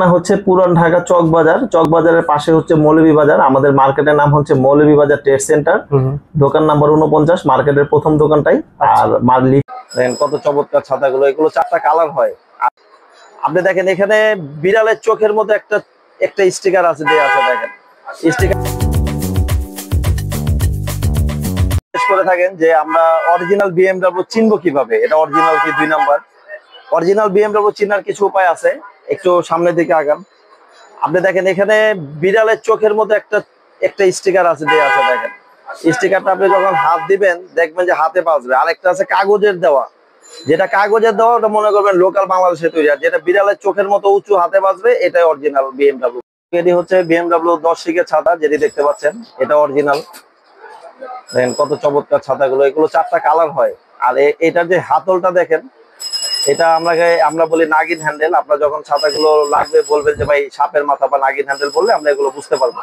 না হচ্ছে পুরান ঢাকা চকবাজার, চকবাজারের পাশে হচ্ছে মৌলভীবাজার। আমাদের মার্কেটের নাম হচ্ছে মৌলভীবাজার ট্রেড সেন্টার, দোকান নাম্বার 49, মার্কেটের প্রথম দোকানটাই। আর দেখেন কত চমৎকার ছাতাগুলো, এগুলো 4টা কালার হয়। আপনি দেখেন এখানে বিড়ালের চোখের মতো একটা একটা স্টিকার আছে, দেয়া আছে, দেখেন স্টিকার করে থাকেন যে আমরা অরিজিনাল বিএমডব্লিউ চিনবো কিভাবে, এটা অরিজিনাল কি 2 নাম্বার। অরিজিনাল বিএমডব্লিউ চিনার কিছু উপায় আছে, একটু সামনের দিকে আগান। আপনি দেখেন এখানে বিড়ালের চোখের মতো একটা একটা স্টিকার আছে, দেয়া আছে, দেখেন স্টিকারটা আপনি যখন হাত দিবেন দেখবেন যে হাতে বাজবে। আরেকটা আছে কাগজের দেওয়া, যেটা কাগজের দেওয়া ওটা মনে করবেন লোকাল বাংলাদেশে তৈরি, আর যেটা বিড়ালের চোখের মতো উঁচু হাতে বাজবে এটাই অরিজিনাল বিএমডব্লিউ। এটি হচ্ছে বিএমডব্লিউ 10 শিকের ছাতা, যেটি দেখতে পাচ্ছেন এটা অরিজিনাল। দেখেন কত চমৎকার ছাতাগুলো, এগুলো 4টা কালার হয়। আর এটার যে হাতলটা দেখেন, এটা আমরা বলি নাগিন হ্যান্ডেল। আপনার যখন ছাতাগুলো লাগবে বলবেন যে ভাই সাপের মাথা বা নাগিন হ্যান্ডেল বললে আমরা এগুলো বুঝতে পারবো।